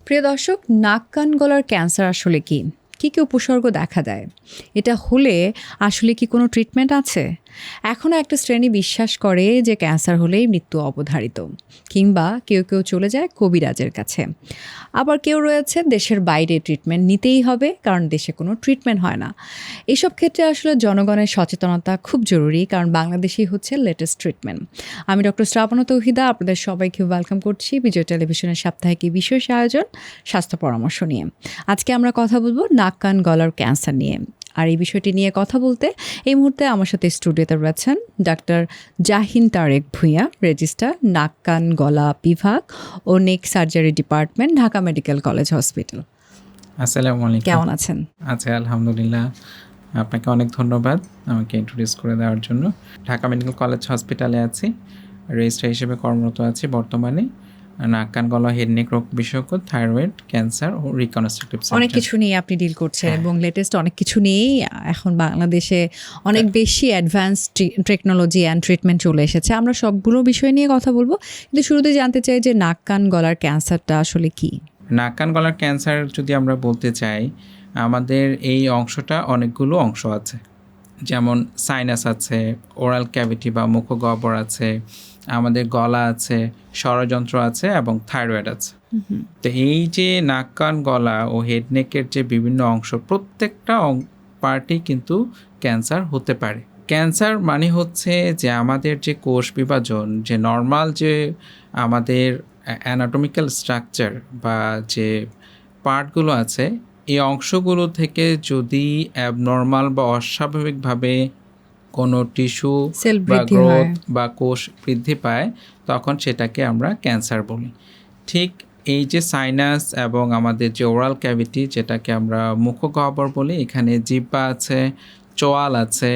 প্রিয় দর্শক, নাক কান গলার ক্যান্সার আসলে কি? কী উপসর্গ দেখা দেয়? এটা হলে আসলে কি কোনো ট্রিটমেন্ট আছে? এখনও একটা শ্রেণী বিশ্বাস করে যে ক্যান্সার হলেই মৃত্যু অবধারিত, কিংবা কেউ চলে যায় কবিরাজের কাছে। আবার কেউ রয়েছেন দেশের বাইরে ট্রিটমেন্ট নিতেই হবে, কারণ দেশে কোনো ট্রিটমেন্ট হয় না। এসব ক্ষেত্রে আসলে জনগণের সচেতনতা খুব জরুরি, কারণ বাংলাদেশেই হচ্ছে লেটেস্ট ট্রিটমেন্ট। আমি ডক্টর শ্রাবণী তৌহিদা আপনাদের সবাইকে ওয়েলকাম করছি বিজয় টেলিভিশনের সাপ্তাহিক এই বিশেষ আয়োজন স্বাস্থ্য পরামর্শ নিয়ে। আজকে আমরা কথা বলবো নাক কান গলার ক্যান্সার নিয়ে। আর এই বিষয়টি নিয়ে কথা বলতে এই মুহূর্তে আমার সাথে স্টুডিওতে রয়েছেন ডাক্তার জাহিন তারেক ভূঁইয়া, রেজিস্ট্রার, নাক কান গলা বিভাগ ও neck surgery department, Dhaka medical college hospital. আসসালামু আলাইকুম। কেমন আছেন? আচ্ছা, আলহামদুলিল্লাহ। আপনাকে অনেক ধন্যবাদ আমাকে ইন্ট্রোডিউস করে দেওয়ার জন্য। ঢাকা মেডিকেল কলেজ হসপিটালে আছি, রেজিস্ট্রার হিসেবে কর্মরত আছি বর্তমানে। নাক কান গলা হেড নেক রোগ বিশেষজ্ঞ, থাইরয়েড, ক্যান্সার ও রিকনস্ট্রাকটিভ সার্জারি, অনেক কিছু নিয়ে আপনি ডিল করছেন এবং লেটেস্ট অনেক কিছু নিয়েই এখন বাংলাদেশে অনেক বেশি অ্যাডভান্স টেকনোলজি অ্যান্ড ট্রিটমেন্ট চলে এসেছে। আমরা সবগুলো বিষয় নিয়ে কথা বলবো, কিন্তু শুরুতে জানতে চাই যে নাক কান গলার ক্যান্সারটা আসলে কি? নাক কান গলার ক্যান্সার যদি আমরা বলতে চাই, আমাদের এই অংশটা অনেকগুলো অংশ আছে। যেমন সাইনাস আছে, ওরাল ক্যাভিটি বা মুখগহ্বর আছে, আমাদের গলা আছে, স্বরযন্ত্র আছে এবং থাইরয়েড আছে। তো এই যে নাক কান গলা ও হেড নেকের যে বিভিন্ন অংশ, প্রত্যেকটা পার্টই কিন্তু ক্যান্সার হতে পারে। ক্যান্সার মানে হচ্ছে যে আমাদের যে কোষ বিভাজন, যে নর্মাল যে আমাদের অ্যানাটমিক্যাল স্ট্রাকচার বা যে পার্টগুলো আছে, এই অংশগুলো থেকে যদি অ্যাবনর্মাল বা অস্বাভাবিকভাবে কোনো টিস্যু বা গ্রোথ বা কোষ বৃদ্ধি পায়, তখন সেটাকে আমরা ক্যান্সার বলি। ঠিক এই যে সাইনাস এবং আমাদের যে ওরাল ক্যাভিটি, যেটাকে আমরা মুখগহ্বর বলি, এখানে জিহ্বা আছে, চোয়াল আছে,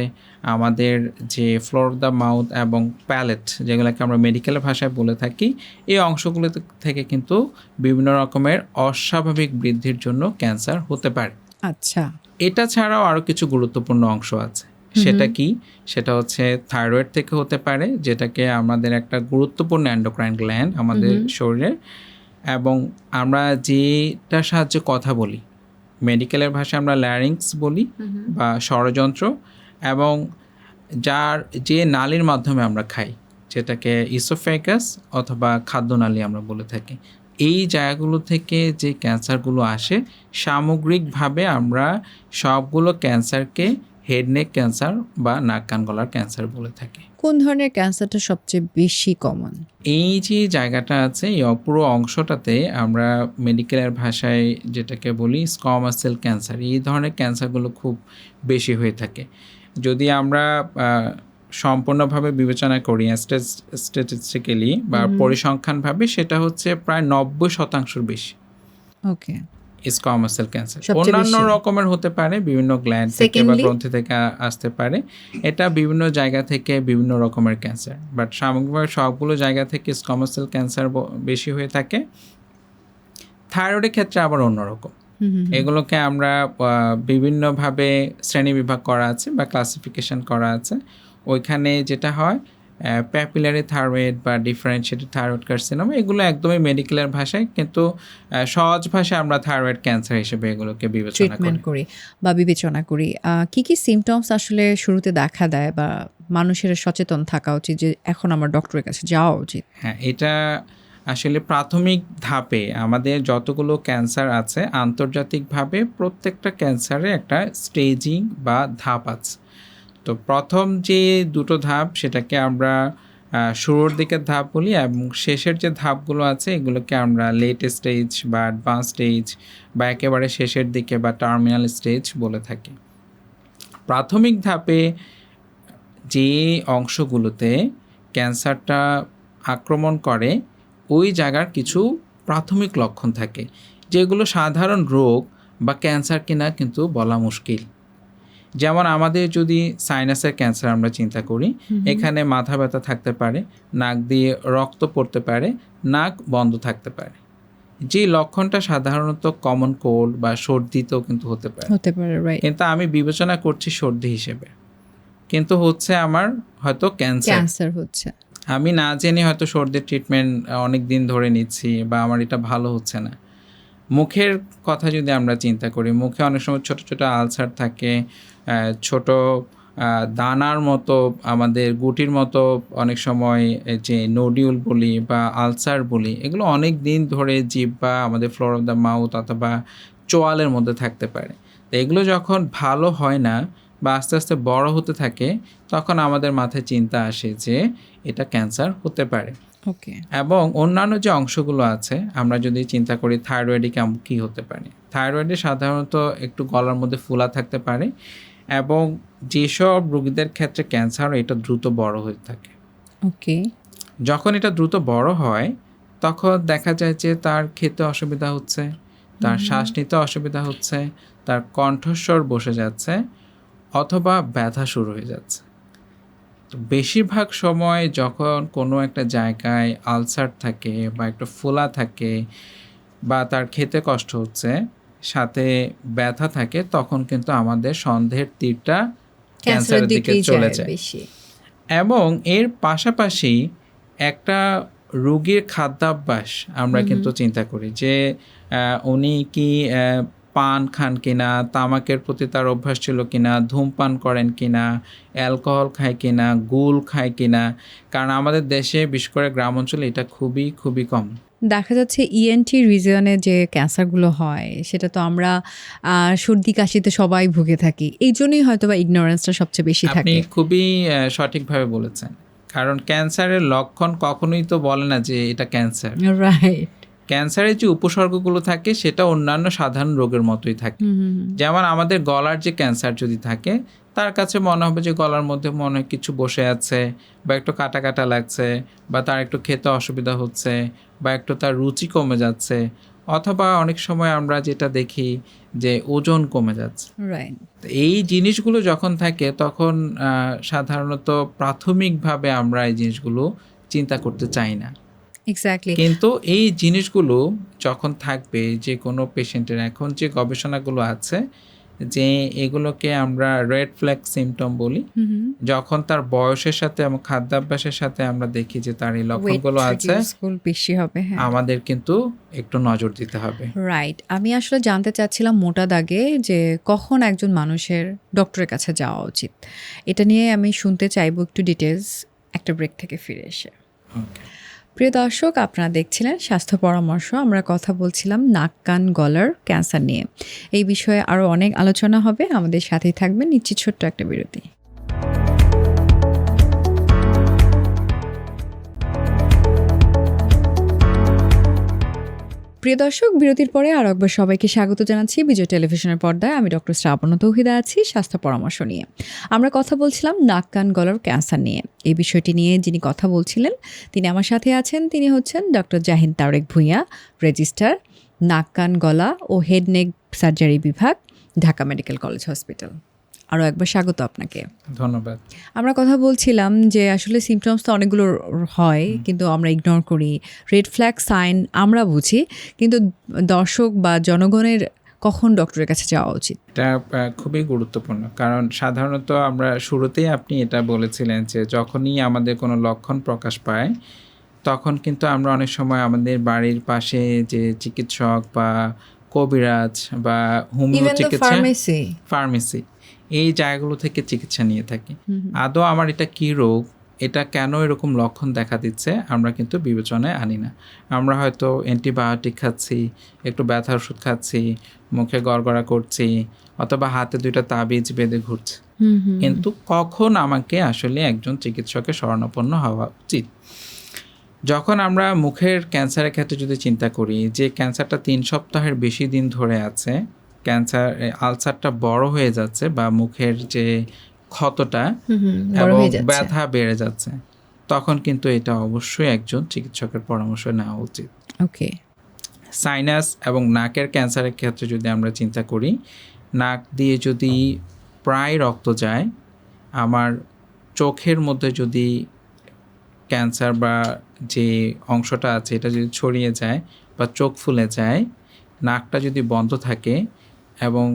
আমাদের যে ফ্লোর অফ দ্য মাউথ এবং প্যালেট, যেগুলোকে আমরা মেডিকেলের ভাষায় বলে থাকি, এই অংশগুলো থেকে কিন্তু বিভিন্ন রকমের অস্বাভাবিক বৃদ্ধির জন্য ক্যান্সার হতে পারে। আচ্ছা, এটা ছাড়াও আরও কিছু গুরুত্বপূর্ণ অংশ আছে। সেটা কি? সেটা হচ্ছে থাইরয়েড থেকে হতে পারে, যেটাকে আমাদের একটা গুরুত্বপূর্ণ এন্ডোক্রাইন গ্ল্যান্ড আমাদের শরীরের, এবং আমরা যেটার সাহায্যে কথা বলি, মেডিকেলের ভাষায় আমরা ল্যারিংস বলি বা স্বরযন্ত্র, এবং যে নালীর মাধ্যমে আমরা খাই, যেটাকে ইসোফেগাস অথবা খাদ্যনালী আমরা বলে থাকি, এই জায়গাগুলো থেকে যে ক্যান্সারগুলো আসে, সামগ্রিকভাবে আমরা সবগুলো ক্যান্সারকে হেড নেক ক্যান্সার বা নাক কান গলার ক্যান্সার বলে থাকি। কোন ধরনের ক্যান্সারটা সবচেয়ে বেশি কমন? এই যে জায়গাটা আছে, এই পুরো অংশটাতে আমরা মেডিকেলের ভাষায় যেটাকে বলি স্কোয়ামাস সেল ক্যান্সার, এই ধরনের ক্যান্সারগুলো খুব বেশি হয়ে থাকে। যদি আমরা সম্পূর্ণভাবে বিবেচনা করি স্ট্যাটিস্টিক্যালি বা পরিসংখ্যানভাবে, সেটা হচ্ছে প্রায় 90% বেশি। ওকে, স্কোয়ামাস সেল ক্যান্সার অন্যান্য রকমের হতে পারে, বিভিন্ন গ্ল্যান্ড থেকে বা গ্রন্থি থেকে আসতে পারে। এটা বিভিন্ন জায়গা থেকে বিভিন্ন রকমের ক্যান্সার, বাট সামগ্রিকভাবে সবগুলো জায়গা থেকে স্কোয়ামাস সেল ক্যান্সার বেশি হয়ে থাকে। থাইরয়েডের ক্ষেত্রে আবার অন্যরকম। এগুলোকে আমরা বিভিন্নভাবে শ্রেণীবিভাগ করা আছে বা ক্লাসিফিকেশন করা আছে। ওইখানে যেটা হয় প্যাপিলারি থাইরয়েড বা ডিফারেন্সিয়েটেড থাইরয়েড কার্সিনোমা, এগুলো একদমই মেডিকেলের ভাষায়, কিন্তু সহজ ভাষায় আমরা থাইরয়েড ক্যান্সার হিসেবে এগুলোকে বিবেচনা করি। কি সিমটমস আসলে শুরুতে দেখা দেয় বা মানুষের সচেতন থাকা উচিত যে এখন আমার ডক্টরের কাছে যাওয়া উচিত? হ্যাঁ, এটা আসলে প্রাথমিক ধাপে আমাদের যতগুলো ক্যান্সার আছে, আন্তর্জাতিকভাবে প্রত্যেকটা ক্যান্সারে একটা স্টেজিং বা ধাপ আছে। তো প্রথম যে দুটো ধাপ, সেটাকে আমরা শুরুর দিকের ধাপ বলি, এবং শেষের যে ধাপগুলো আছে, এগুলোকে আমরা লেট স্টেজ বা অ্যাডভান্স স্টেজ বা একেবারে শেষের দিকে বা টার্মিনাল স্টেজ বলে থাকি। প্রাথমিক ধাপে যে অংশগুলোতে ক্যান্সারটা আক্রমণ করে, ওই জায়গার কিছু প্রাথমিক লক্ষণ থাকে, যেগুলো সাধারণ রোগ বা ক্যান্সার কিনা কিন্তু বলা মুশকিল। যেমন আমাদের যদি সাইনাসের ক্যান্সার আমরা চিন্তা করি, এখানে মাথা ব্যথা থাকতে পারে, নাক দিয়ে রক্ত পড়তে পারে, নাক বন্ধ থাকতে পারে। যে লক্ষণটা সাধারণত কমন কোল্ড বা সর্দিতেও কিন্তু হতে পারে, কিন্তু আমি বিবেচনা করছি সর্দি হিসেবে, কিন্তু হচ্ছে আমার হয়তো ক্যান্সার হচ্ছে। আমি না জেনে হয়তো সর্দির ট্রিটমেন্ট অনেক দিন ধরে নিচ্ছি বা আমার এটা ভালো হচ্ছে না, মুখের কথা যদি আমরা চিন্তা করি, মুখে অনেক সময় ছোট ছোট আলসার থাকে, ছোট দানার মতো, আমাদের গুটির মতো অনেক সময় যে নোডিউল বলি বা আলসার বলি, এগুলো অনেক দিন ধরে জিভ বা আমাদের ফ্লোর অফ দ্য মাউথ অথবা চোয়ালের মধ্যে থাকতে পারে। তো এগুলো যখন ভালো হয় না বা আস্তে আস্তে বড় হতে থাকে, তখন আমাদের মাথায় চিন্তা আসে যে এটা ক্যান্সার হতে পারে। ওকে। এবং অন্যান্য যে অংশগুলো আছে, আমরা যদি চিন্তা করি থাইরয়েডে কী হতে পারে, থাইরয়েডে সাধারণত একটু গলার মধ্যে ফোলা থাকতে পারে, এবং যেসব রোগীদের ক্ষেত্রে ক্যান্সার এটা দ্রুত বড় হয়ে থাকে। ওকে। যখন এটা দ্রুত বড় হয়, তখন দেখা যায় যে তার খেতে অসুবিধা হচ্ছে, তার শ্বাস নিতে অসুবিধা হচ্ছে, তার কণ্ঠস্বর বসে যাচ্ছে, অথবা ব্যথা শুরু হয়ে যাচ্ছে। তো বেশিরভাগ সময় যখন কোনো একটা জায়গায় আলসার থাকে বা একটা ফোলা থাকে বা তার খেতে কষ্ট হচ্ছে, সাথে ব্যথা থাকে, তখন কিন্তু আমাদের সন্দেহের তীরটা ক্যান্সারের দিকে চলে যায়। বেশি। এবং এর পাশাপাশি একটা রোগীর খাদ্যাভ্যাস আমরা কিন্তু চিন্তা করি যে উনি কি পান খান কিনা, তামাকের প্রতি তার অভ্যাস ছিল কিনা, ধূমপান করেন কিনা, অ্যালকোহল খায় কিনা, গুল খায় কিনা। কারণ আমাদের দেশে বিশেষ করে গ্রাম অঞ্চলে এটা খুবই খুবই কম। দেখা যাচ্ছে ইএনটি রিজনে যে ক্যান্সারগুলো হয়, সেটা তো আমরা সর্দি কাশিতে সবাই ভুগে থাকি, এই জন্যই হয়তো বা ইগনোরেন্সটা সবচেয়ে বেশি আপনি থাকে। খুবই সঠিকভাবে বলেছেন। কারণ ক্যান্সারের লক্ষণ কখনোই তো বলে না যে এটা ক্যান্সার। রাইট। ক্যান্সারের যে উপসর্গগুলো থাকে সেটা অন্যান্য সাধারণ রোগের মতোই থাকে। যেমন আমাদের গলার যে ক্যান্সার যদি থাকে, তার কাছে মনে হবে যে গলার মধ্যে মনে হয় কিছু বসে আছে, বা একটু কাটা কাটা লাগছে, বা তার একটু খেতে অসুবিধা হচ্ছে, বা একটু তার রুচি কমে যাচ্ছে, অথবা অনেক সময় আমরা যেটা দেখি যে ওজন কমে যাচ্ছে। রাইট। এই জিনিসগুলো যখন থাকে, তখন সাধারণত প্রাথমিকভাবে আমরা এই জিনিসগুলো চিন্তা করতে চাই না। এক্স্যাক্টলি। কিন্তু এই জিনিসগুলো যখন থাকবে যে কোনো পেশেন্টের, এখন যে গবেষণাগুলো আছে যে এগুলোকে আমরা রেড ফ্ল্যাগ সিমটম বলি, যখন তার বয়সের সাথে এবং খাদ্যাভ্যাসের সাথে আমরা দেখি যে তার এই লক্ষণগুলো আছে, বেশি হবে। হ্যাঁ, আমাদের কিন্তু একটু নজর দিতে হবে। রাইট। আমি আসলে জানতে চাচ্ছিলাম মোটা দাগে যে কখন একজন মানুষের ডক্টরের কাছে যাওয়া উচিত, এটা নিয়ে আমি শুনতে চাইবো একটু ডিটেলস একটা ব্রেক থেকে ফিরে এসে। ওকে। প্রিয় দর্শক, আপনারা দেখছিলেন স্বাস্থ্য পরামর্শ। আমরা কথা বলছিলাম নাক কান গলার ক্যান্সার নিয়ে। এই বিষয়ে আরও অনেক আলোচনা হবে, আমাদের সাথেই থাকবেন। নিচ্ছি ছোট্ট একটা বিরতি। প্রিয় দর্শক, বিরতির পরে আরও একবার সবাইকে স্বাগত জানাচ্ছি বিজয় টেলিভিশনের পর্দায়। আমি ডক্টর শ্রাবণ তৌহিদা আছি স্বাস্থ্য পরামর্শ নিয়ে। আমরা কথা বলছিলাম নাক কান গলার ক্যান্সার নিয়ে। এই বিষয়টি নিয়ে যিনি কথা বলছিলেন তিনি আমার সাথে আছেন। তিনি হচ্ছেন ডক্টর জাহিন তারেক ভূঁইয়া, রেজিস্ট্রার, নাক কান গলা ও হেড নেক সার্জারি বিভাগ, ঢাকা মেডিকেল কলেজ হসপিটাল। আরও একবার স্বাগত আপনাকে। ধন্যবাদ। আমরা কথা বলছিলাম যে আসলে সিমটমস তো অনেকগুলো হয়, কিন্তু আমরা ইগনোর করি। রেড ফ্ল্যাগ সাইন আমরা বুঝি, কিন্তু দর্শক বা জনগণের কখন ডক্টরের কাছে যাওয়া উচিত? এটা খুবই গুরুত্বপূর্ণ, কারণ সাধারণত আমরা শুরুতেই আপনি এটা বলেছিলেন যে যখনই আমাদের কোনো লক্ষণ প্রকাশ পায়, তখন কিন্তু আমরা অনেক সময় আমাদের বাড়ির পাশে যে চিকিৎসক বা কবিরাজ বা হোমিও চিকিৎসা, ফার্মেসি, এই জায়গাগুলো থেকে চিকিৎসা নিয়ে থাকি। আদৌ আমার এটা কী রোগ, এটা কেন এরকম লক্ষণ দেখা দিচ্ছে, আমরা কিন্তু বিবেচনায় আনি না। আমরা হয়তো অ্যান্টিবায়োটিক খাচ্ছি, একটু ব্যথার ওষুধ খাচ্ছি, মুখে গড়গড়া করছি, অথবা হাতে দুইটা তাবিজ বেঁধে ঘুরছি। কিন্তু কখন আমাকে আসলে একজন চিকিৎসকের শরণাপন্ন হওয়া উচিত? যখন আমরা মুখের ক্যান্সারের ক্ষেত্রে যদি চিন্তা করি যে ক্যান্সারটা 3 সপ্তাহের বেশি দিন ধরে আছে, ক্যান্সার আলসারটা বড় হয়ে যাচ্ছে বা মুখের যে ক্ষতটা এবং ব্যথা বেড়ে যাচ্ছে, তখন কিন্তু এটা অবশ্যই একজন চিকিৎসকের পরামর্শ নেওয়া উচিত। ওকে। সাইনাস এবং নাকের ক্যান্সারের ক্ষেত্রে যদি আমরা চিন্তা করি, নাক দিয়ে যদি প্রায় রক্ত যায়, আমার চোখের মধ্যে যদি ক্যান্সার বা যে অংশটা আছে এটা যদি ছড়িয়ে যায় বা চোখ ফুলে যায়, নাকটা যদি বন্ধ থাকে এবং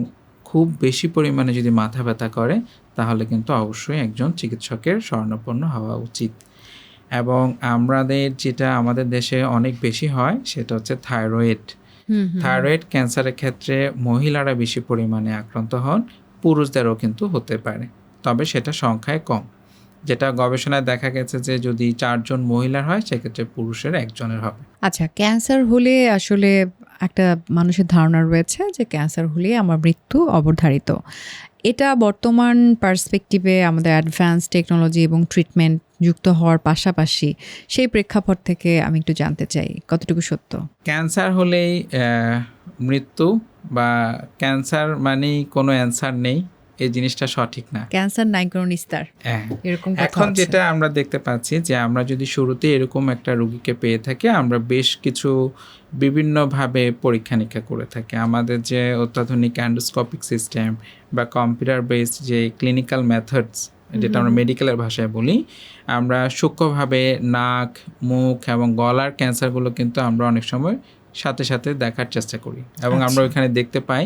খুব বেশি পরিমাণে যদি মাথা ব্যথা করে, তাহলে কিন্তু অবশ্যই একজন চিকিৎসকের শরণাপন্ন হওয়া উচিত। এবং আমাদের যেটা আমাদের দেশে অনেক বেশি হয় সেটা হচ্ছে থাইরয়েড। থাইরয়েড ক্যান্সারের ক্ষেত্রে মহিলারা বেশি পরিমাণে আক্রান্ত হন, পুরুষদেরও কিন্তু হতে পারে, তবে সেটা সংখ্যায় কম। যেটা গবেষণায় দেখা গেছে যে যদি 4 জন মহিলার হয় সেক্ষেত্রে পুরুষের 1 জনের হবে। আচ্ছা, ক্যান্সার হলে আসলে একটা মানুষের ধারণা রয়েছে যে ক্যান্সার হলে আমার মৃত্যু অবধারিত। এটা বর্তমান পার্সপেক্টিভে আমাদের অ্যাডভান্স টেকনোলজি এবং ট্রিটমেন্ট যুক্ত হওয়ার পাশাপাশি সেই প্রেক্ষাপট থেকে আমি একটু জানতে চাই কতটুকু সত্য। ক্যান্সার হলেই মৃত্যু বা ক্যান্সার মানেই কোনো অ্যান্সার নেই, এই জিনিসটা সঠিক না। ক্যান্সার নাই কোনো নিস্তার, এরকম এখন যেটা আমরা দেখতে পাচ্ছি যে আমরা যদি শুরুতে এরকম একটা রোগীকে পেয়ে থাকি, আমরা বেশ কিছু বিভিন্নভাবে পরীক্ষা নিরীক্ষা করে থাকি। আমাদের যে অত্যাধুনিক অ্যান্ডোস্কোপিক সিস্টেম বা কম্পিউটার বেসড যে ক্লিনিক্যাল মেথডস, যেটা আমরা মেডিকেলের ভাষায় বলি, আমরা সূক্ষ্মভাবে নাক, মুখ এবং গলার ক্যান্সারগুলো কিন্তু আমরা অনেক সময় সাথে সাথে দেখার চেষ্টা করি এবং আমরা ওইখানে দেখতে পাই।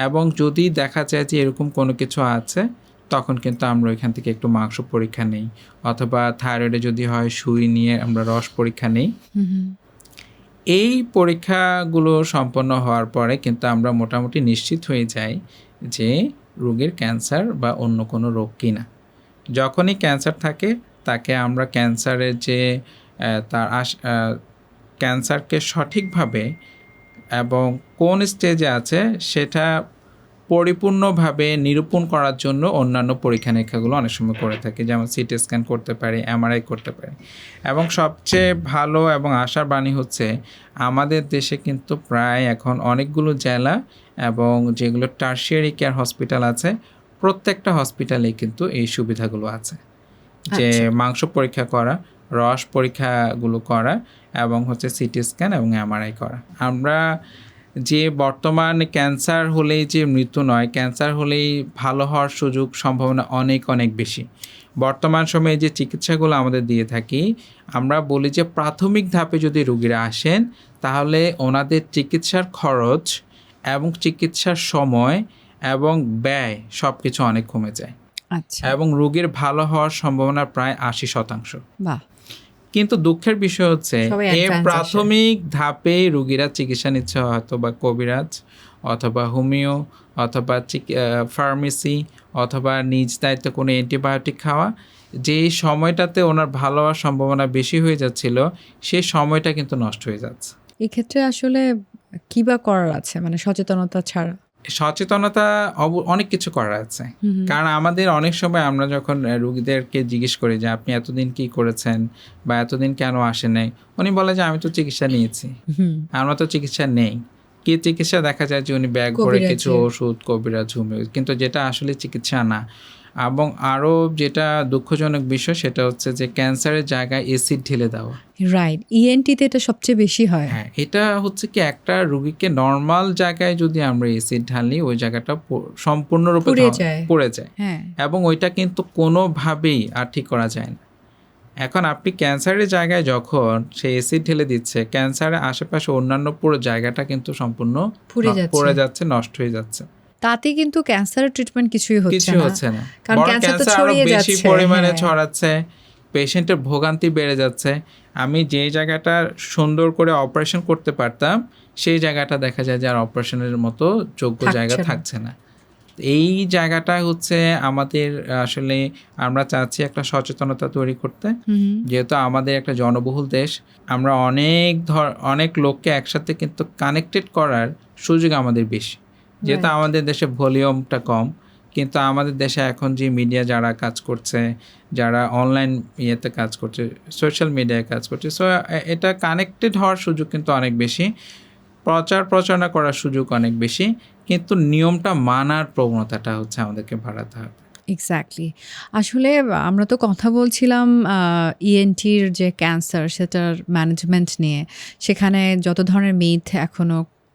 এবং যদি দেখা যায় যে এরকম কোনো কিছু আছে, তখন কিন্তু আমরা ওইখান থেকে একটু মাংস পরীক্ষা নেই, অথবা থাইরয়েডে যদি হয় সুই নিয়ে আমরা রস পরীক্ষা নেই। এই পরীক্ষাগুলো সম্পন্ন হওয়ার পরে কিন্তু আমরা মোটামুটি নিশ্চিত হয়ে যাই যে রোগীর ক্যান্সার বা অন্য কোনো রোগ কিনা। যখনই ক্যান্সার থাকে তাকে আমরা ক্যান্সারের যে তার ক্যান্সারকে সঠিকভাবে এবং কোন স্টেজে আছে সেটা পরিপূর্ণভাবে নিরূপণ করার জন্য অন্যান্য পরীক্ষা নিরীক্ষাগুলো অনেক সময় করে থাকি, যেমন সিটি স্ক্যান করতে পারি, এমআরআই করতে পারি। এবং সবচেয়ে ভালো এবং আশার বাণী হচ্ছে আমাদের দেশে কিন্তু প্রায় এখন অনেকগুলো জেলা এবং যেগুলো টারশিয়ারি কেয়ার হসপিটাল আছে, প্রত্যেকটা হসপিটালেই কিন্তু এই সুবিধাগুলো আছে, যে মাংস পরীক্ষা করা, রস পরীক্ষাগুলো করা এবং হচ্ছে সিটি স্ক্যান এবং এমআরআই করা। আমরা যে বর্তমান ক্যান্সার হলেই যে মৃত্যু নয়, ক্যান্সার হলেই ভালো হওয়ার সুযোগ সম্ভাবনা অনেক অনেক বেশি। বর্তমান সময়ে যে চিকিৎসাগুলো আমাদের দিয়ে থাকি, আমরা বলি যে প্রাথমিক ধাপে যদি রোগীরা আসেন তাহলে ওনাদের চিকিৎসার খরচ এবং চিকিৎসার সময় এবং ব্যয় সব কিছু অনেক কমে যায়। আচ্ছা। এবং রোগীর ভালো হওয়ার সম্ভাবনা প্রায় 80%। বাহ। কিন্তু দুঃখের বিষয় হচ্ছে এই প্রাথমিক ধাপে রোগীরা চিকিৎসা নিচ্ছে হয়তো বা কবিরাজ অথবা হোমিও অথবা ফার্মেসি অথবা নিজ দায়িত্বে কোনো অ্যান্টিবায়োটিক খাওয়া, যেই সময়টাতে ওনার ভালো হওয়ার সম্ভাবনা বেশি হয়ে যাচ্ছিল, সেই সময়টা কিন্তু নষ্ট হয়ে যাচ্ছে। এক্ষেত্রে আসলে কী বা করার আছে, মানে সচেতনতা ছাড়া? সচেতনতা অনেক কিছু করার আছে, কারণ আমাদের অনেক সময় আমরা যখন রোগীদেরকে জিজ্ঞেস করি যে আপনি এতদিন কি করেছেন বা এতদিন কেন আসেন নাই, উনি বলে যে আমি তো চিকিৎসা নিয়েছি। আমরা তো চিকিৎসা নেই। কি চিকিৎসা? দেখা যায় যে উনি ব্যাগ করে কিছু ওষুধ, কবিরাজ, হোমিও, কিন্তু যেটা আসলে চিকিৎসা না। এবং আরও যেটা দুঃখজনক বিষয় সেটা হচ্ছে যে ক্যান্সারের জায়গায় অ্যাসিড ঢেলে দেওয়া। রাইট, ইএনটিতে এটা সবচেয়ে বেশি হয়। হ্যাঁ, এটা হচ্ছে কি একটা রোগীকে নর্মাল জায়গায় যদি আমরা অ্যাসিড ঢালি, ওই জায়গাটা সম্পূর্ণরূপে পড়ে যায় এবং ওইটা কিন্তু কোনোভাবেই আর ঠিক করা যায় না। এখন আপনি ক্যান্সারের জায়গায় যখন সেই অ্যাসিড ঢেলে দিচ্ছে, ক্যান্সারের আশেপাশে অন্যান্য পুরো জায়গাটা কিন্তু সম্পূর্ণ পড়ে যাচ্ছে, নষ্ট হয়ে যাচ্ছে। তাতে কিন্তু ক্যান্সারের ট্রিটমেন্ট কিছুই হচ্ছে না, কারণ ক্যান্সার তো আরো বেশি পরিমাণে ছড়াচ্ছে, পেশেন্টের ভোগান্তি বেড়ে যাচ্ছে। আমি যে জায়গাটা সুন্দর করে অপারেশন করতে পারতাম, সেই জায়গাটা দেখা যায় যে আর অপারেশনের মতো যোগ্য জায়গা থাকছে না। এই জায়গাটা হচ্ছে আমাদের আসলে আমরা চাচ্ছি একটা সচেতনতা তৈরি করতে, যেহেতু আমাদের একটা জনবহুল দেশ, আমরা অনেক লোককে একসাথে কিন্তু কানেক্টেড করার সুযোগ আমাদের বেশি, যেহেতু আমাদের দেশে ভলিউমটা কম। কিন্তু আমাদের দেশে এখন যে মিডিয়া যারা কাজ করছে, যারা অনলাইন ইয়েতে কাজ করছে, সোশ্যাল মিডিয়ায় কাজ করছে, সো এটা কানেক্টেড হওয়ার সুযোগ কিন্তু অনেক বেশি, প্রচারণা করার সুযোগ অনেক বেশি, কিন্তু নিয়মটা মানার প্রবণতাটা হচ্ছে আমাদেরকে বাড়াতে হবে। এক্স্যাক্টলি। আসলে আমরা তো কথা বলছিলাম ইএনটির যে ক্যান্সার সেটার ম্যানেজমেন্ট নিয়ে, সেখানে যত ধরনের মিথ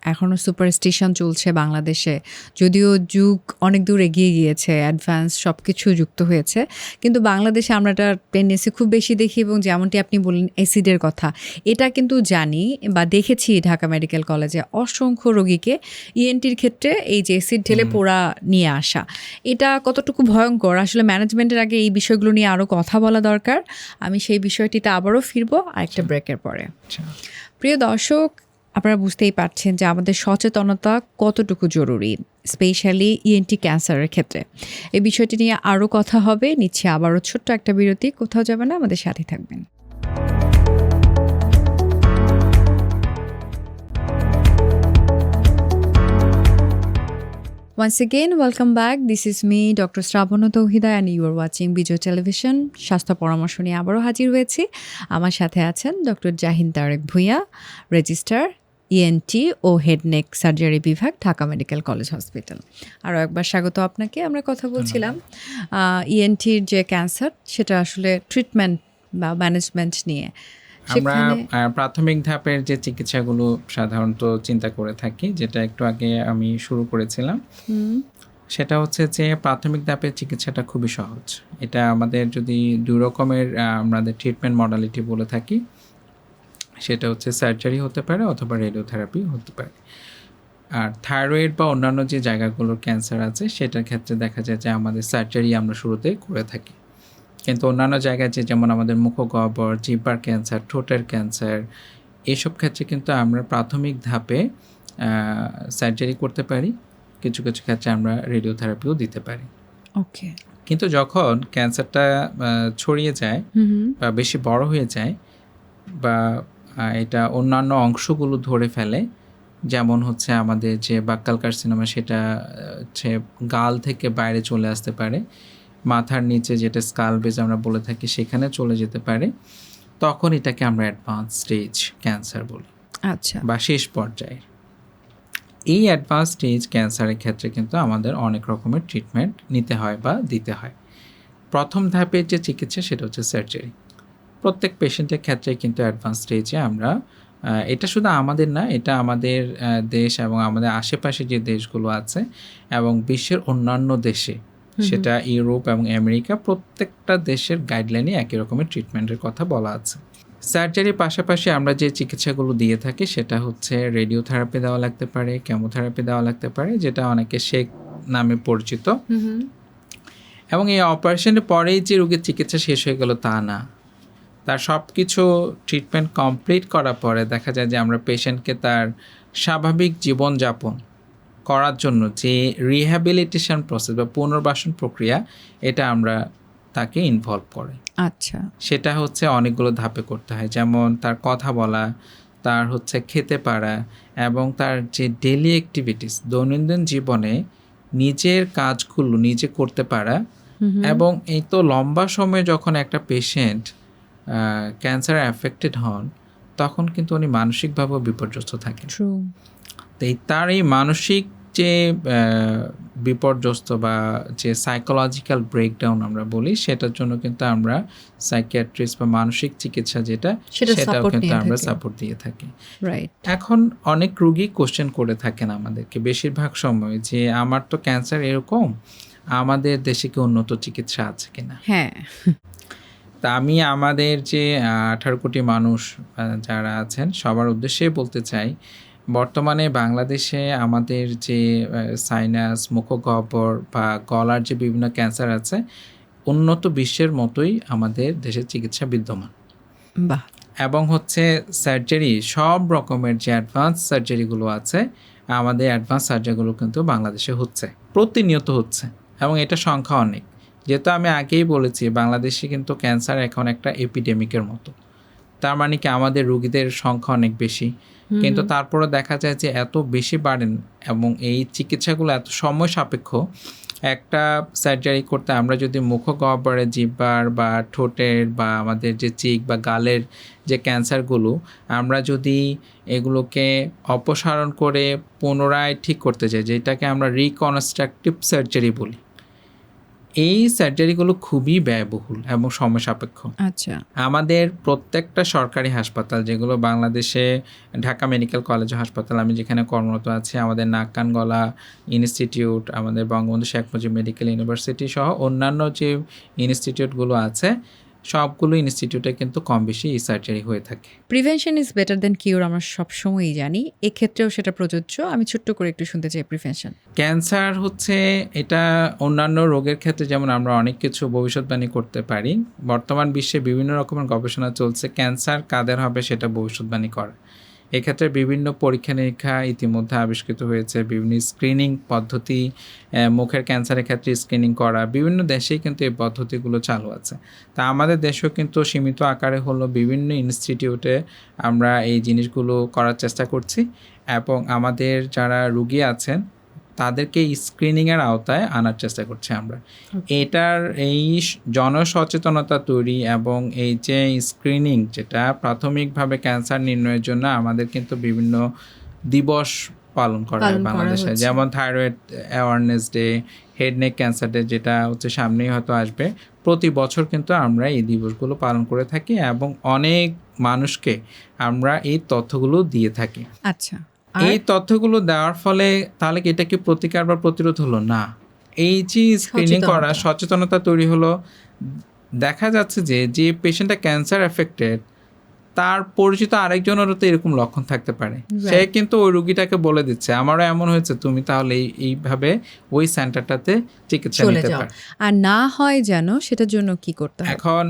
এখনও সুপারস্টিশন চলছে বাংলাদেশে, যদিও যুগ অনেক দূর এগিয়ে গিয়েছে, অ্যাডভান্স সব কিছু যুক্ত হয়েছে, কিন্তু বাংলাদেশে আমরা একটা টেন্ডেন্সি খুব বেশি দেখি। এবং যেমনটি আপনি বললেন অ্যাসিডের কথা, এটা কিন্তু জানি বা দেখেছি ঢাকা মেডিকেল কলেজে অসংখ্য রোগীকে ইএনটির ক্ষেত্রে এই যে অ্যাসিড ঢেলে পোড়া নিয়ে আসা, এটা কতটুকু ভয়ঙ্কর। আসলে ম্যানেজমেন্টের আগে এই বিষয়গুলো নিয়ে আরও কথা বলা দরকার। আমি সেই বিষয়টিতে আবারও ফিরবো আরেকটা ব্রেকের পরে। প্রিয় দর্শক, আপনারা বুঝতেই পারছেন যে আমাদের সচেতনতা কতটুকু জরুরি, স্পেশালি ইএনটি ক্যান্সারের ক্ষেত্রে। এই বিষয়টি নিয়ে আরও কথা হবে। নিচ্ছে আবারও ছোট্ট একটা বিরতি, কোথাও যাবে না, আমাদের সাথে থাকবেন। Once again, welcome back. This is me, Dr. Shravana Tauhida, and you are watching Bijoy Television. স্বাস্থ্য পরামর্শ নিয়ে আবারও হাজির হয়েছি। আমার সাথে আছেন doctor Jahin Tarique Bhuiyan, registrar ENT ও হেড নেক সার্জারি বিভাগ, ঢাকা মেডিকেল কলেজ হসপিটাল। আরও একবার স্বাগত আপনাকে। আমরা কথা বলছিলাম ইএনটির যে ক্যান্সার, সেটা আসলে ট্রিটমেন্ট বা ম্যানেজমেন্ট নিয়ে। আমরা প্রাথমিক ধাপের যে চিকিৎসাগুলো সাধারণত চিন্তা করে থাকি, যেটা একটু আগে আমি শুরু করেছিলাম, সেটা হচ্ছে যে প্রাথমিক ধাপের চিকিৎসাটা খুবই সহজ। এটা আমাদের যদি দুই রকমের আমাদের ট্রিটমেন্ট মডালিটি বলে থাকি, সেটা হচ্ছে সার্জারি হতে পারে অথবা রেডিওথেরাপি হতে পারে। আর থাইরয়েড বা অন্যান্য যে জায়গাগুলোর ক্যান্সার আছে, সেটার ক্ষেত্রে দেখা যায় যে আমাদের সার্জারি আমরা শুরুতে করে থাকি। কিন্তু অন্যান্য জায়গায় যেমন আমাদের মুখগহ্বর, জিহ্বার ক্যান্সার, ঠোঁটের ক্যান্সার, এইসব ক্ষেত্রে কিন্তু আমরা প্রাথমিক ধাপে সার্জারি করতে পারি। কিছু কিছু ক্ষেত্রে আমরা রেডিওথেরাপিও দিতে পারি। ওকে। কিন্তু যখন ক্যান্সারটা ছড়িয়ে যায় বা বেশি বড় হয়ে যায় বা এটা অন্যান্য অংশগুলো ধরে ফেলে, যেমন হচ্ছে আমাদের যে বাক্কাল কার্সিনোমা, সেটা হচ্ছে গাল থেকে বাইরে চলে আসতে পারে, মাথার নিচে যেটা স্কাল বেজ আমরা বলে থাকি সেখানে চলে যেতে পারে, তখন এটাকে আমরা অ্যাডভান্স স্টেজ ক্যান্সার বলি। আচ্ছা। বা শেষ পর্যায়ের। এই অ্যাডভান্স স্টেজ ক্যান্সারের ক্ষেত্রে কিন্তু আমাদের অনেক রকমের ট্রিটমেন্ট নিতে হয় বা দিতে হয়। প্রথম ধাপের যে চিকিৎসা, সেটা হচ্ছে সার্জারি। প্রত্যেক পেশেন্টের ক্ষেত্রে কিন্তু অ্যাডভান্স স্টেজে আমরা, এটা শুধু আমাদের না, এটা আমাদের দেশ এবং আমাদের আশেপাশে যে দেশগুলো আছে এবং বিশ্বের অন্যান্য দেশে, সেটা ইউরোপ এবং আমেরিকা, প্রত্যেকটা দেশের গাইডলাইনে একই রকমের ট্রিটমেন্টের কথা বলা আছে। সার্জারির পাশাপাশি আমরা যে চিকিৎসাগুলো দিয়ে থাকি, সেটা হচ্ছে রেডিওথেরাপি দেওয়া লাগতে পারে, কেমোথেরাপি দেওয়া লাগতে পারে, যেটা অনেকে শেক নামে পরিচিত। এবং এই অপারেশনের পরেই যে রোগীর চিকিৎসা শেষ হয়ে গেল তা না, তার সব কিছু ট্রিটমেন্ট কমপ্লিট করার পরে দেখা যায় যে আমরা পেশেন্টকে তার স্বাভাবিক জীবনযাপন করার জন্য যে রিহ্যাবিলিটেশন প্রসেস বা পুনর্বাসন প্রক্রিয়া, এটা আমরা তাকে ইনভলভ করে। আচ্ছা। সেটা হচ্ছে অনেকগুলো ধাপে করতে হয়, যেমন তার কথা বলা, তার হচ্ছে খেতে পারা, এবং তার যে ডেইলি অ্যাক্টিভিটিস, দৈনন্দিন জীবনে নিজের কাজগুলো নিজে করতে পারা। এবং এই তো লম্বা সময়ে যখন একটা পেশেন্ট ক্যান্সারে অ্যাফেক্টেড হন, তখন কিন্তু উনি মানসিকভাবেও বিপর্যস্ত থাকেন। তার এই মানসিক যে বিপর্যস্ত বা যে সাইকোলজিক্যাল ব্রেকডাউন আমরা বলি, সেটার জন্য কিন্তু আমরা সাইকিয়াট্রিস্ট বা মানসিক চিকিৎসা যেটা, সেটাও কিন্তু আমরা সাপোর্ট দিয়ে থাকি। এখন অনেক রোগী কোশ্চেন করে থাকেন আমাদেরকে বেশিরভাগ সময় যে আমার তো ক্যান্সার এরকম, আমাদের দেশে কি উন্নত চিকিৎসা আছে কিনা। হ্যাঁ। তা আমি আমাদের যে 18 কোটি মানুষ যারা আছেন, সবার উদ্দেশ্যে বলতে চাই, বর্তমানে বাংলাদেশে আমাদের যে সাইনাস, মুখগহ্বর বা গলার যে বিভিন্ন ক্যান্সার আছে, উন্নত বিশ্বের মতোই আমাদের দেশে চিকিৎসা বিদ্যমান। বাহ। এবং হচ্ছে সার্জারি, সব রকমের যে অ্যাডভান্স সার্জারিগুলো আছে, আমাদের অ্যাডভান্স সার্জারিগুলো কিন্তু বাংলাদেশে হচ্ছে, প্রতিনিয়ত হচ্ছে, এবং এটা সংখ্যা অনেক। যেহেতু আমি আগেই বলেছি, বাংলাদেশে কিন্তু ক্যান্সার এখন একটা এপিডেমিকের মতো। তার মানে কি আমাদের রোগীদের সংখ্যা অনেক বেশি, কিন্তু তারপরে দেখা যায় যে এত বেশি বাড়েন এবং এই চিকিৎসাগুলো এত সময় সাপেক্ষ। একটা সার্জারি করতে আমরা যদি মুখগহ্বরে, জিহ্বার বা ঠোঁটের বা আমাদের যে চিক বা গালের যে ক্যান্সারগুলো, আমরা যদি এগুলোকে অপসারণ করে পুনরায় ঠিক করতে চাই, যেটাকে আমরা রিকনস্ট্রাকটিভ সার্জারি বলি, এই সার্জারিগুলো খুবই ব্যয়বহুল এবং সময় সাপেক্ষ। আচ্ছা। আমাদের প্রত্যেকটা সরকারি হাসপাতাল, যেগুলো বাংলাদেশে ঢাকা মেডিকেল কলেজ হাসপাতাল, আমি যেখানে কর্মরত আছি, আমাদের নাক কান গলা ইনস্টিটিউট, আমাদের বঙ্গবন্ধু শেখ মুজিব মেডিকেল ইউনিভার্সিটি সহ অন্যান্য যে ইনস্টিটিউটগুলো আছে, সবগুলো ইনস্টিটিউটে কিন্তু কম বেশি এই সার্জারি হয়ে থাকে। প্রিভেনশন ইজ বেটার দেন কিউর, আমরা সবসময়ই জানি, এক্ষেত্রেও সেটা প্রযোজ্য। আমি ছোট্ট করে একটু শুনতে চাই প্রিভেনশন। ক্যান্সার হচ্ছে, এটা অন্যান্য রোগের ক্ষেত্রে যেমন আমরা অনেক কিছু ভবিষ্যৎবাণী করতে পারি, বর্তমান বিশ্বে বিভিন্ন রকমের গবেষণা চলছে ক্যান্সার কাদের হবে সেটা ভবিষ্যৎবাণী করা। এক্ষেত্রে বিভিন্ন পরীক্ষা নিরীক্ষা ইতিমধ্যে আবিষ্কৃত হয়েছে, বিভিন্ন স্ক্রিনিং পদ্ধতি, মুখের ক্যান্সারের ক্ষেত্রে স্ক্রিনিং করা, বিভিন্ন দেশেই কিন্তু এই পদ্ধতিগুলো চালু আছে। তা আমাদের দেশেও কিন্তু সীমিত আকারে হলো বিভিন্ন ইনস্টিটিউটে আমরা এই জিনিসগুলো করার চেষ্টা করছি, এবং আমাদের যারা রুগী আছেন তাদেরকে স্ক্রিনিংয়ের আওতায় আনার চেষ্টা করছি আমরা। এটার এই জনসচেতনতা তৈরি এবং এই যে স্ক্রিনিং, যেটা প্রাথমিকভাবে ক্যান্সার নির্ণয়ের জন্য আমাদের কিন্তু বিভিন্ন দিবস পালন করা হয় বাংলাদেশে, যেমন thyroid awareness day, head neck cancer day, যেটা হচ্ছে সামনেই হয়তো আসবে। প্রতি বছর কিন্তু আমরা এই দিবসগুলো পালন করে থাকি এবং অনেক মানুষকে আমরা এই তথ্যগুলো দিয়ে থাকি। আচ্ছা, এই তথ্যগুলো দেওয়ার ফলে তাহলে কি এটা কি প্রতিকার বা প্রতিরোধ হলো? না, এই যে স্ক্রিনিং করা, সচেতনতা তৈরি হলো, দেখা যাচ্ছে যে যে পেশেন্টটা ক্যান্সার এফেক্টেড তার পরিচিত আরেকজনেরও তো এরকম লক্ষণ থাকতে পারে, সে কিন্তু ওই রুগীটাকে বলে দিচ্ছে আমারও এমন হয়েছে, তুমি তাহলে এইভাবে ওই সেন্টারটাতে চিকিৎসা নিতে পারো। আর না হয় যেন সেটার জন্য কি করতে হবে? এখন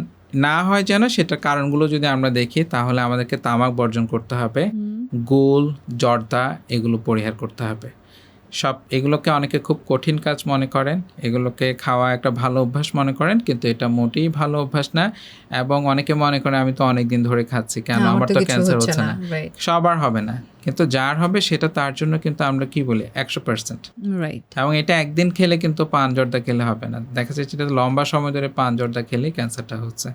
না হয় যেন সেটার কারণগুলো যদি আমরা দেখি, তাহলে আমাদেরকে তামাক বর্জন করতে হবে, গোল, জর্দা এগুলো পরিহার করতে হবে। সব এগুলোকে অনেকে খুব কঠিন কাজ মনে করেন, এগুলোকে খাওয়া একটা ভালো অভ্যাস মনে করেন, কিন্তু এটা মোটেই ভালো অভ্যাস না। এবং অনেকে মনে করেন আমি তো অনেক দিন ধরে খাচ্ছি, কেন আমার তো ক্যান্সার হচ্ছে না। সবার হবে না, কিন্তু যার হবে সেটা তার জন্য কিন্তু আমরা কি বলি 100%। এবং এটা একদিন খেলে কিন্তু পান জর্দা খেলে হবে না, দেখা যাচ্ছে এটা লম্বা সময় ধরে পান জর্দা খেলে ক্যান্সারটা হচ্ছে।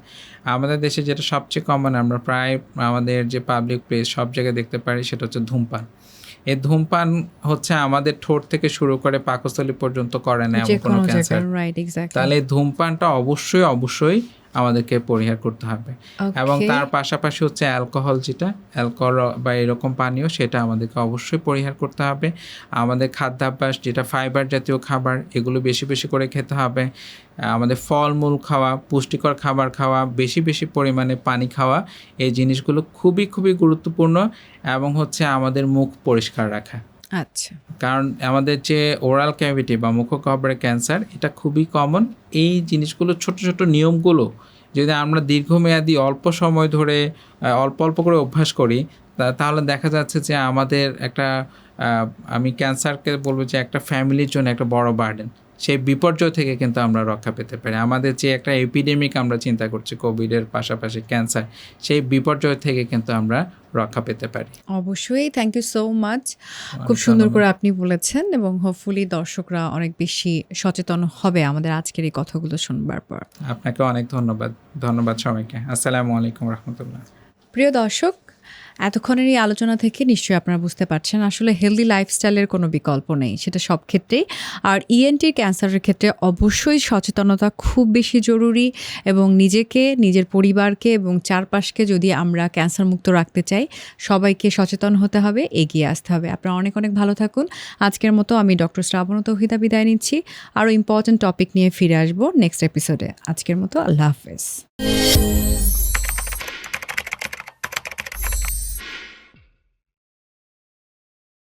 আমাদের দেশে যেটা সবচেয়ে কমন, আমরা প্রায় আমাদের যে পাবলিক প্লেস সব জায়গায় দেখতে পারি, সেটা হচ্ছে ধূমপান। এই ধূমপান হচ্ছে আমাদের ঠোঁট থেকে শুরু করে পাকস্থলী পর্যন্ত করে না এমন কোনো ক্যান্সার। তাহলে ধূমপানটা অবশ্যই আমাদেরকে পরিহার করতে হবে। এবং তার পাশাপাশি হচ্ছে অ্যালকোহল, যেটা অ্যালকোহল বা এরকম পানীয়, সেটা আমাদেরকে অবশ্যই পরিহার করতে হবে। আমাদের খাদ্যাভ্যাস, যেটা ফাইবার জাতীয় খাবার, এগুলো বেশি বেশি করে খেতে হবে। আমাদের ফলমূল খাওয়া, পুষ্টিকর খাবার খাওয়া, বেশি বেশি পরিমাণে পানি খাওয়া, এই জিনিসগুলো খুবই খুবই গুরুত্বপূর্ণ। এবং হচ্ছে আমাদের মুখ পরিষ্কার রাখা। আচ্ছা, কারণ আমাদের যে ওরাল ক্যাভিটি বা মুখগহ্বরের ক্যান্সার, এটা খুবই কমন। এই জিনিসগুলো, ছোট ছোট নিয়মগুলো যদি আমরা দীর্ঘমেয়াদী অল্প সময় ধরে অল্প অল্প করে অভ্যাস করি, তাহলে দেখা যাচ্ছে যে আমাদের একটা, আমি ক্যান্সারকে বলবো যে একটা ফ্যামিলির জন্য একটা বড় বার্ডেন, সেই বিপর্যয় থেকে কিন্তু আমরা রক্ষা পেতে পারি। আমাদের যে একটা এপিডেমিক আমরা চিন্তা করছি, কোভিডের পাশাপাশি ক্যান্সার, সেই বিপর্যয় থেকে কিন্তু আমরা রক্ষা পেতে পারি। অবশ্যই, থ্যাংক ইউ সো মাচ। খুব সুন্দর করে আপনি বলেছেন, এবং হোপফুলি দর্শকরা অনেক বেশি সচেতন হবে আমাদের আজকের এই কথাগুলো শুনবার পর। আপনাকে অনেক ধন্যবাদ সবাইকে। আসসালামু আলাইকুম রহমতুল্লাহ। প্রিয় দর্শক, এতক্ষণের এই আলোচনা থেকে নিশ্চয়ই আপনারা বুঝতে পারছেন আসলে হেলদি লাইফস্টাইলের কোনো বিকল্প নেই, সেটা সব ক্ষেত্রেই। আর ইএনটির ক্যান্সারের ক্ষেত্রে অবশ্যই সচেতনতা খুব বেশি জরুরি, এবং নিজেকে, নিজের পরিবারকে এবং চারপাশকে যদি আমরা ক্যান্সার মুক্ত রাখতে চাই, সবাইকে সচেতন হতে হবে, এগিয়ে আসতে হবে। আপনারা অনেক অনেক ভালো থাকুন। আজকের মতো আমি ডক্টর শ্রাবণ তৌহিদা বিদায় নিচ্ছি। আরও ইম্পর্টেন্ট টপিক নিয়ে ফিরে আসবো নেক্সট এপিসোডে। আজকের মতো আল্লাহ হাফেজ।